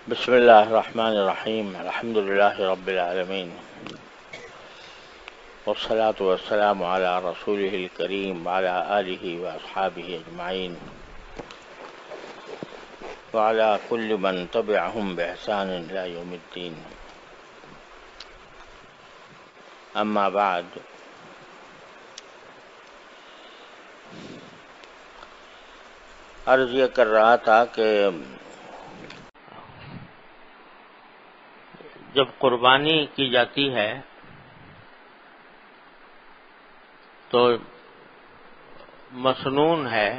بسم الله الرحمن الرحيم الحمد لله رب العالمين والصلاة والسلام على رسوله الكريم وعلى آله وأصحابه أجمعين وعلى كل من تبعهم بإحسان إلى يوم الدين. أما بعد، عرض یہ کر رہا تھا کہ جب قربانی کی جاتی ہے تو مسنون ہے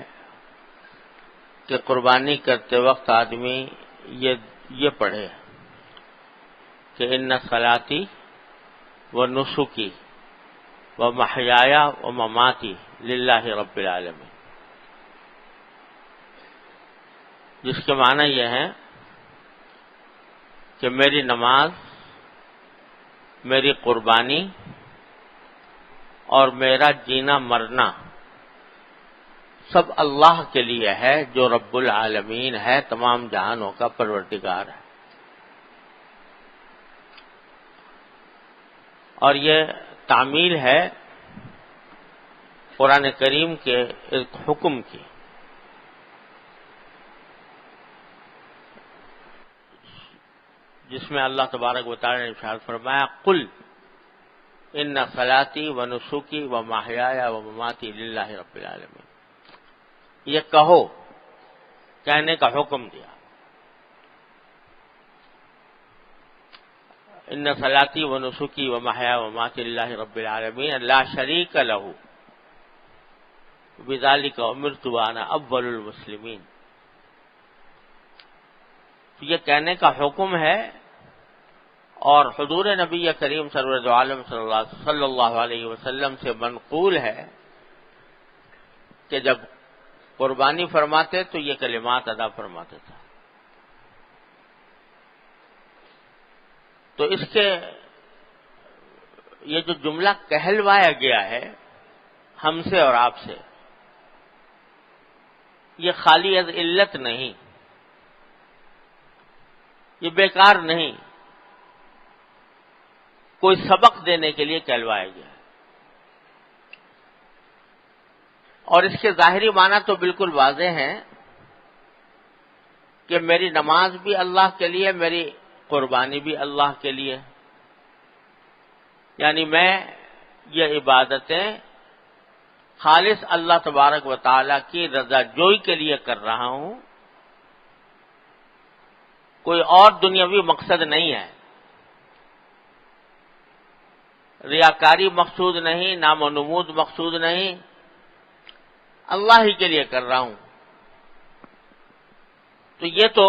کہ قربانی کرتے وقت آدمی یہ پڑھے کہ ان صلاتی و نسکی و محیایا و مماتی للہ رب العالمین، جس کے معنی یہ ہے کہ میری نماز، میری قربانی اور میرا جینا مرنا سب اللہ کے لیے ہے، جو رب العالمین ہے، تمام جہانوں کا پروردگار ہے. اور یہ تعمیل ہے قرآن کریم کے ایک حکم کی، جس میں اللہ تبارک و تعالی نے ارشاد فرمایا قل ان صلاتی و نسکی و محیایا و مماتی للہ رب العالمین. یہ کہو، کہنے کا حکم دیا. ان صلاتی و نسکی و محیایا و مماتی للہ رب العالمین لا شریک لہ بذلک امرت وانا اول المسلمین. یہ کہنے کا حکم ہے، اور حضور نبی کریم سرور عالم صلی اللہ علیہ وسلم سے منقول ہے کہ جب قربانی فرماتے تو یہ کلمات ادا فرماتے تھے. تو اس کے یہ جو جملہ کہلوایا گیا ہے ہم سے اور آپ سے، یہ خالی از علت نہیں، یہ بیکار نہیں، کوئی سبق دینے کے لیے کہلوایا گیا ہے. اور اس کے ظاہری معنی تو بالکل واضح ہیں کہ میری نماز بھی اللہ کے لیے، میری قربانی بھی اللہ کے لیے. یعنی میں یہ عبادتیں خالص اللہ تبارک و تعالی کی رضا جوئی کے لیے کر رہا ہوں، کوئی اور دنیاوی مقصد نہیں ہے، ریاکاری مقصود نہیں، نام و نمود مقصود نہیں، اللہ ہی کے لیے کر رہا ہوں. تو یہ تو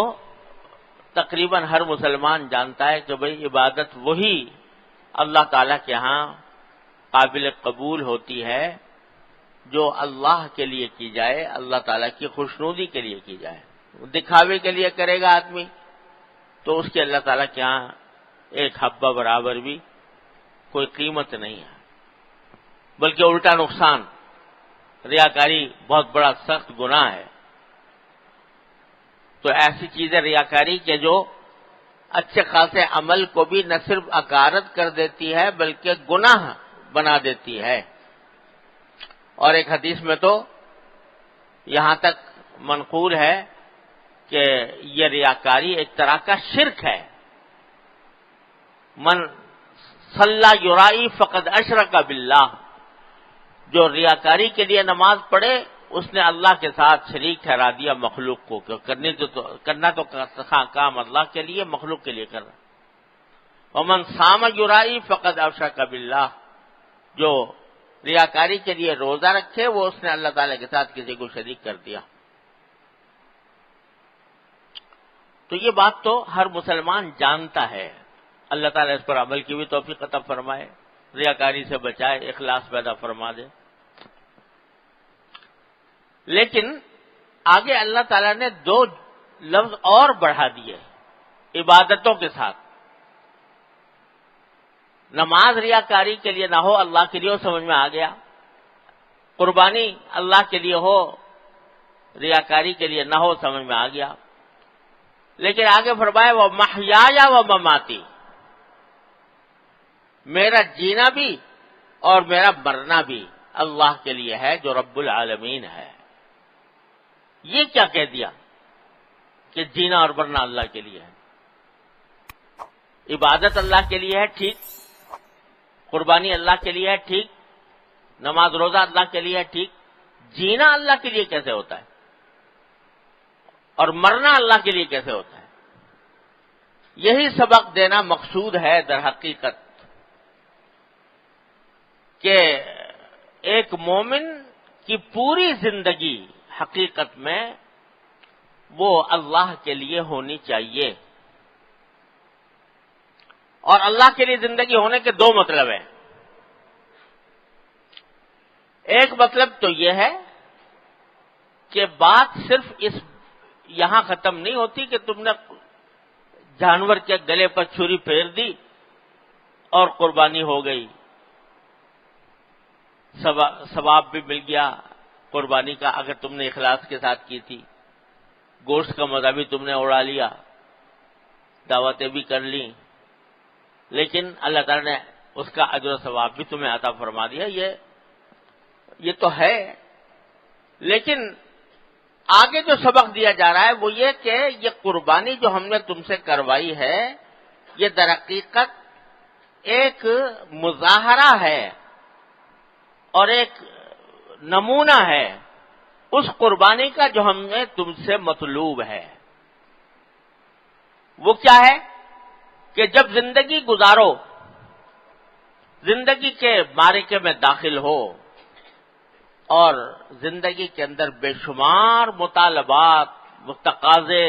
تقریباً ہر مسلمان جانتا ہے کہ بھئی عبادت وہی اللہ تعالیٰ کے ہاں قابل قبول ہوتی ہے جو اللہ کے لیے کی جائے، اللہ تعالیٰ کی خوشنودی کے لیے کی جائے. دکھاوے کے لیے کرے گا آدمی تو اس کے اللہ تعالیٰ کے ہاں ایک حبہ برابر بھی کوئی قیمت نہیں ہے، بلکہ الٹا نقصان. ریاکاری بہت بڑا سخت گناہ ہے. تو ایسی چیزیں ریاکاری کے جو اچھے خاصے عمل کو بھی نہ صرف اکارت کر دیتی ہے بلکہ گناہ بنا دیتی ہے. اور ایک حدیث میں تو یہاں تک منقول ہے کہ یہ ریاکاری ایک طرح کا شرک ہے. من صلی یرائی فقد اشرک باللہ، جو ریاکاری کے لیے نماز پڑھے اس نے اللہ کے ساتھ شریک ٹھہرا دیا مخلوق کو. کرنا تو کام اللہ کے لیے، مخلوق کے لیے کرنا. ومن صام یرائی فقد اشرک باللہ، جو ریاکاری کے لیے روزہ رکھے وہ اس نے اللہ تعالی کے ساتھ کسی کو شریک کر دیا. تو یہ بات تو ہر مسلمان جانتا ہے. اللہ تعالیٰ اس پر عمل کی بھی توفیق عطا فرمائے، ریاکاری سے بچائے، اخلاص پیدا فرما دے. لیکن آگے اللہ تعالیٰ نے دو لفظ اور بڑھا دیے عبادتوں کے ساتھ. نماز ریاکاری کے لیے نہ ہو، اللہ کے لیے ہو، سمجھ میں آ گیا. قربانی اللہ کے لیے ہو، ریاکاری کے لیے نہ ہو، سمجھ میں آ گیا. لیکن آگے فرمایا وہ محیایا و مماتی، میرا جینا بھی اور میرا مرنا بھی اللہ کے لیے ہے جو رب العالمین ہے۔ یہ کیا کہہ دیا کہ جینا اور مرنا اللہ کے لیے ہے؟ عبادت اللہ کے لیے ہے، ٹھیک، قربانی اللہ کے لیے ہے، ٹھیک، نماز روزہ اللہ کے لیے ہے، ٹھیک، جینا اللہ کے لیے کیسے ہوتا ہے اور مرنا اللہ کے لیے کیسے ہوتا ہے؟ یہی سبق دینا مقصود ہے در حقیقت، کہ ایک مومن کی پوری زندگی حقیقت میں وہ اللہ کے لیے ہونی چاہیے۔ اور اللہ کے لیے زندگی ہونے کے دو مطلب ہیں۔ ایک مطلب تو یہ ہے کہ بات صرف یہاں ختم نہیں ہوتی کہ تم نے جانور کے گلے پر چھری پھیر دی اور قربانی ہو گئی، ثواب بھی مل گیا قربانی کا اگر تم نے اخلاص کے ساتھ کی تھی، گوشت کا مزہ بھی تم نے اڑا لیا، دعوتیں بھی کر لیں، لیکن اللہ تعالی نے اس کا اجر و ثواب بھی تمہیں عطا فرما دیا۔ یہ تو ہے، لیکن آگے جو سبق دیا جا رہا ہے وہ یہ کہ یہ قربانی جو ہم نے تم سے کروائی ہے یہ در حقیقت ایک مظاہرہ ہے اور ایک نمونہ ہے اس قربانی کا جو ہم نے تم سے مطلوب ہے۔ وہ کیا ہے کہ جب زندگی گزارو، زندگی کے معرکے میں داخل ہو اور زندگی کے اندر بے شمار مطالبات، تقاضے،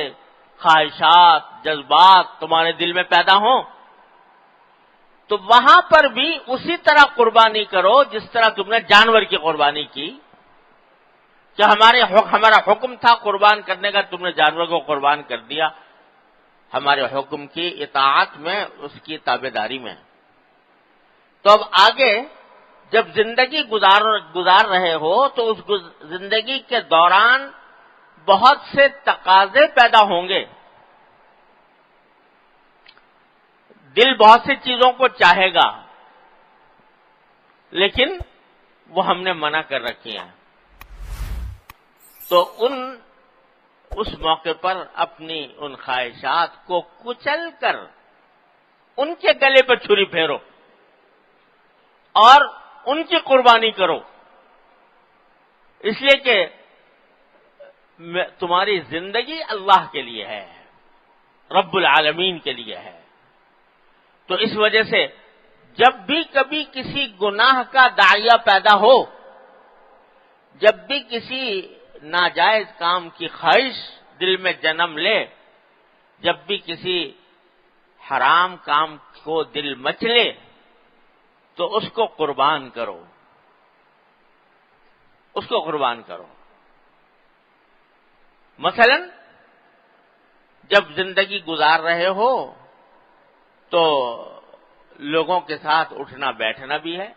خواہشات، جذبات تمہارے دل میں پیدا ہوں، تو وہاں پر بھی اسی طرح قربانی کرو جس طرح تم نے جانور کی قربانی کی، کہ ہمارا حکم تھا قربان کرنے کا، تم نے جانور کو قربان کر دیا، ہمارے حکم کی اطاعت میں، اس کی تابعداری میں۔ تو اب آگے جب زندگی گزار رہے ہو تو اس زندگی کے دوران بہت سے تقاضے پیدا ہوں گے، دل بہت سی چیزوں کو چاہے گا، لیکن وہ ہم نے منع کر رکھی ہیں۔ تو اس موقع پر اپنی ان خواہشات کو کچل کر ان کے گلے پر چھری پھیرو اور ان کی قربانی کرو، اس لیے کہ تمہاری زندگی اللہ کے لیے ہے، رب العالمین کے لیے ہے۔ تو اس وجہ سے جب بھی کبھی کسی گناہ کا داعیہ پیدا ہو، جب بھی کسی ناجائز کام کی خواہش دل میں جنم لے، جب بھی کسی حرام کام کو دل مچلے، تو اس کو قربان کرو، اس کو قربان کرو۔ مثلا جب زندگی گزار رہے ہو تو لوگوں کے ساتھ اٹھنا بیٹھنا بھی ہے،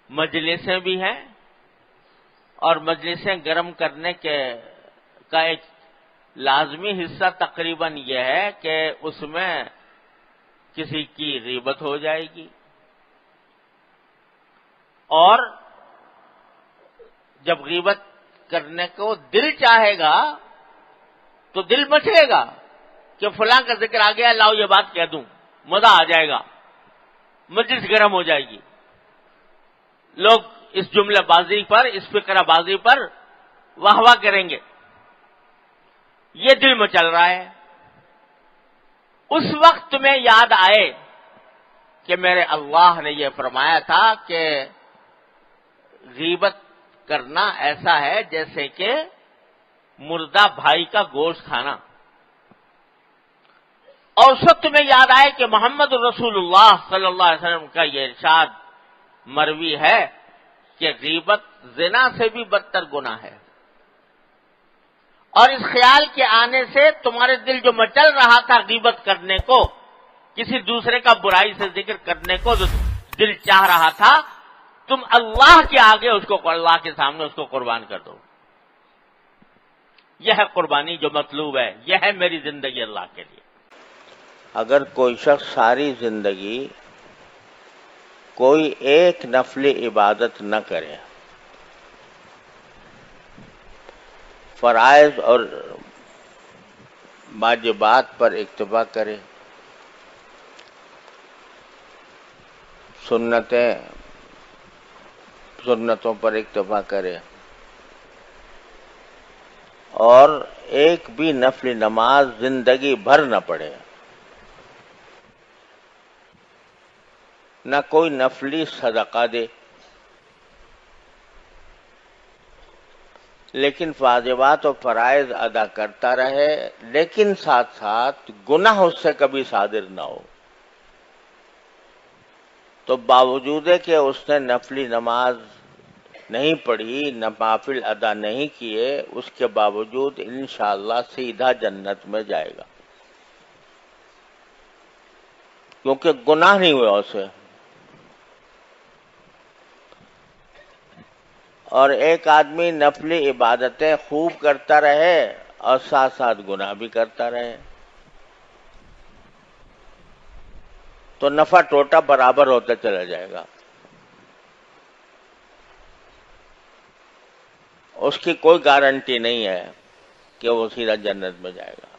مجلسیں بھی ہیں، اور مجلسیں گرم کرنے کا ایک لازمی حصہ تقریباً یہ ہے کہ اس میں کسی کی غیبت ہو جائے گی، اور جب غیبت کرنے کو دل چاہے گا تو دل مچلے گا کہ فلاں کا ذکر آ گیا، لاؤ یہ بات کہہ دوں، مزہ آ جائے گا، مجلس گرم ہو جائے گی، لوگ اس جملہ بازی پر، اس فقرہ بازی پر واہ واہ کریں گے، یہ دل مچل رہا ہے۔ اس وقت تمہیں یاد آئے کہ میرے اللہ نے یہ فرمایا تھا کہ غیبت کرنا ایسا ہے جیسے کہ مردہ بھائی کا گوشت کھانا، اور اس وقت تمہیں یاد آئے کہ محمد رسول اللہ صلی اللہ علیہ وسلم کا یہ ارشاد مروی ہے کہ غیبت زنا سے بھی بدتر گناہ ہے، اور اس خیال کے آنے سے تمہارے دل جو مچل رہا تھا غیبت کرنے کو، کسی دوسرے کا برائی سے ذکر کرنے کو جو دل چاہ رہا تھا، تم اللہ کے آگے اس کو، اللہ کے سامنے اس کو قربان کر دو۔ یہ ہے قربانی جو مطلوب ہے، یہ ہے میری زندگی اللہ کے لیے۔ اگر کوئی شخص ساری زندگی کوئی ایک نفلی عبادت نہ کرے، فرائض اور واجبات پر اکتفا کرے، سنتوں پر اکتفا کرے، اور ایک بھی نفلی نماز زندگی بھر نہ پڑھے، نہ کوئی نفلی صدقہ دے، لیکن واجبات اور فرائض ادا کرتا رہے، لیکن ساتھ ساتھ گناہ اس سے کبھی صادر نہ ہو، تو باوجود کہ اس نے نفلی نماز نہیں پڑھی، نوافل ادا نہیں کیے، اس کے باوجود انشاءاللہ سیدھا جنت میں جائے گا، کیونکہ گناہ نہیں ہوا اسے۔ اور ایک آدمی نفلی عبادتیں خوب کرتا رہے اور ساتھ ساتھ گناہ بھی کرتا رہے، تو نفع ٹوٹا برابر ہوتا چلا جائے گا، اس کی کوئی گارنٹی نہیں ہے کہ وہ سیدھا جنت میں جائے گا۔